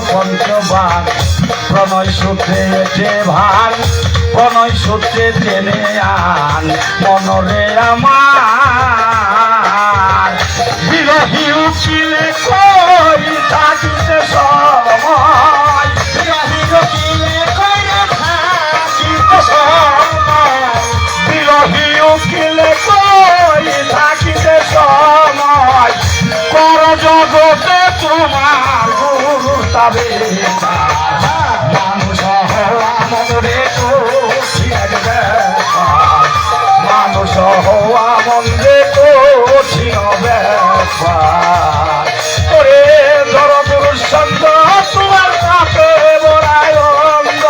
পঞ্চবান প্রণয় সূত্রে যে ভান প্রণয় সূত্রে টেনে আন মনরে আমার বিরহী উকিলে কই থাকিতে সময় বিরহী উকিলে কই থাকিতে সময় বিরহী উকিলে কই থাকিতে সময় কর জগতে তোমার গুরু তবে মানুষ হওয়া মনে মানুষ হওয়া মনে কঠিন ব্যাপার ওরে ধর পুরুষ ছন্দ তোমার কাছে বড়ায় অঙ্গ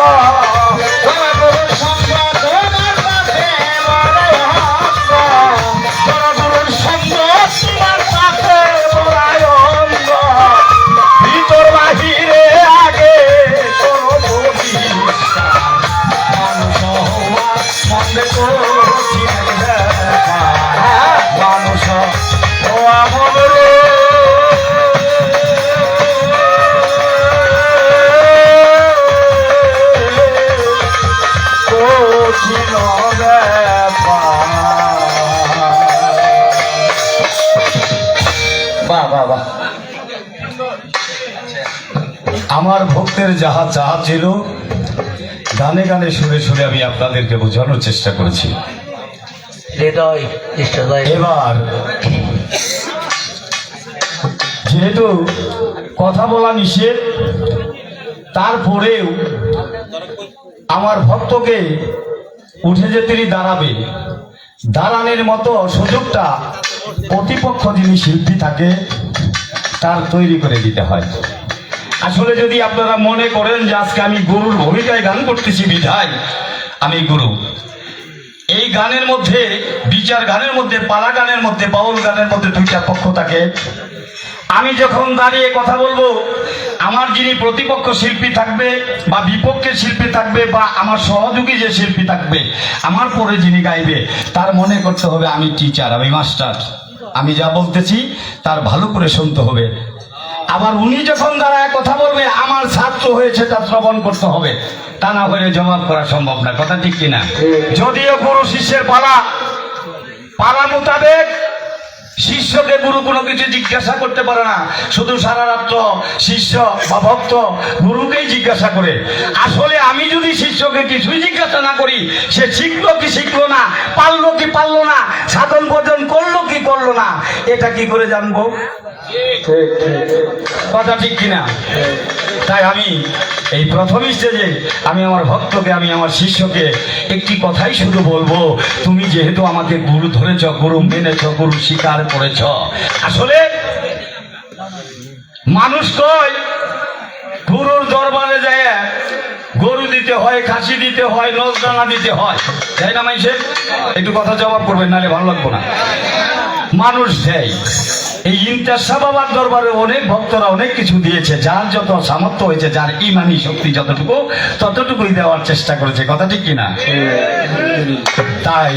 ধর পুরুষ ছন্দ তোমার কাছে বড়ায় অঙ্গ ধর পুরুষ ছন্দ তোমার কাছে বড়ায় অঙ্গ ভিতর বাহিরে আগে কোনো মানুষ হওয়া মনে কঠিন ব্যাপার মানুষ হওয়া মনে কঠিন ব্যাপার। বাহ বাহ বাহ। আমার ভক্তের যাহা চাহা ছিল গানে গানে সুরে সুরে আমি আপনাদেরকে বোঝানোর চেষ্টা করেছি। এবার যেহেতু কথা বলা নিষেধ, তারপরেও আমার ভক্তকে উঠে যে তিনি দাঁড়াবে, দাঁড়ানোর মতো সুযোগটা প্রতিপক্ষ যিনি শিল্পী থাকে তার তৈরি করে দিতে হয়। আসলে যদি আপনারা মনে করেন যে আজকে আমি গুরুর ভূমিকায় গান করতেছি বিধায় আমি গুরু, এই গানের মধ্যে বিচার গানের মধ্যে পালা গানের মধ্যে বাউল গানের মধ্যে দুইটা পক্ষ থাকে। আমি যখন দাঁড়িয়ে কথা বলবো, আমার যিনি প্রতিপক্ষ শিল্পী থাকবে বা বিপক্ষের শিল্পী থাকবে বা আমার সহযোগী যে শিল্পী থাকবে, আমার পরে যিনি গাইবে, তার মনে করতে হবে আমি টিচার, আমি মাস্টার, আমি যা বলতেছি তার ভালো করে শুনতে হবে। আবার উনি যখন দাঁড়ায় কথা বলবে, আমার ছাত্র হয়েছে তা শ্রবণ করতে হবে, তা না হলে জবাব করা সম্ভব না। কথা ঠিক কিনা? যদিও গুরু শিষ্যের পালা মোতাবেক শিষ্যকে গুরু কোনো কিছু জিজ্ঞাসা করতে পারে না, শুধু সারা রাত্র শিষ্য বা ভক্ত গুরুকেই জিজ্ঞাসা করে। আসলে আমি যদি শিষ্যকে কিছুই জিজ্ঞাসা না করি, সে শিখলো কি শিখলো না, পারলো কি পারলো না, সাধন ভজন করলো কি করলো না, এটা কি করে জানবো? কথা ঠিক কিনা? তাই আমি এই প্রথম স্টেজে আমি আমার ভক্তকে, আমি আমার শিষ্যকে একটি কথাই শুধু বলবো, তুমি যেহেতু আমাকে গুরু ধরেছ, গুরু মেনেছ, গুরু স্বীকার করেছ, আসলে মানুষ কয় গুরুর দরবারে যায় গরু দিতে হয়, খাসি দিতে হয়, নজরানা দিতে হয়, তাই না? মানুষের একটু কথা জবাব করবেন, নাহলে ভালো লাগবো না। মানুষ দেয়। এই ইন্টাসা বাবার দরবারে অনেক ভক্তরা অনেক কিছু দিয়েছে, যার যত সামর্থ্য হয়েছে, যার ইমানি শক্তি যতটুকু, ততটুকুই দেওয়ার চেষ্টা করেছে। কথা ঠিক কিনা? তাই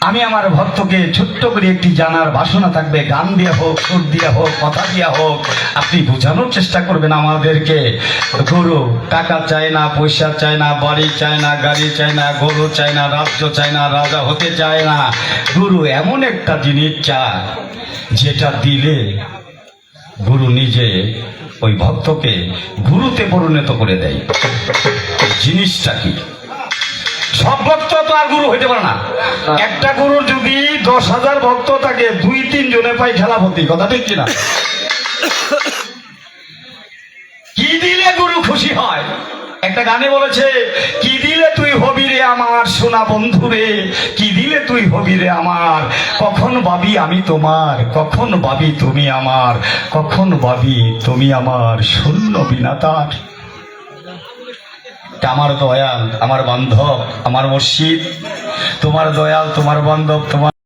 আমি আমার ভক্তকে ছোট্ট করে একটি জানার বাসনা থাকবে, গান দিয়ে হোক, সুর দিয়ে হোক, কথা দিয়ে হোক, আপনি বোঝানোর চেষ্টা করবেন আমাদেরকে। গুরু টাকা চায় না, পয়সা চায় না, বাড়ি চায় না, গাড়ি চায় না, গরু চায় না, রাজ্য চায় না, রাজা হতে চায় না। গুরু এমন একটা জিনিস চায় যেটা দিলে গুরু নিজে ওই ভক্তকে গুরুতে পরিণত করে দেয়। জিনিসটা কি? সব ভক্ত তো আর গুরু হইতে পারে না। একটা গুরুর যদি 10,000 ভক্ত থাকে, 2-3 জনে পাই খেলাপতি। কথা ঠিক কিনা? কি দিলে গুরু খুশি হয়? একটা গানে বলেছে, কি দিলে তুই হবি রে আমার সোনা বন্ধু রে, কি দিলে তুই হবি রে আমার, কখন ভাবি আমি তোমার, কখন ভাবি তুমি আমার, কখন ভাবি তুমি আমার শূন্য বিনাতার। আমার দয়াল, আমার বান্ধব, আমার মুর্শিদ, তোমার দয়াল, তোমার বান্ধব, তোমার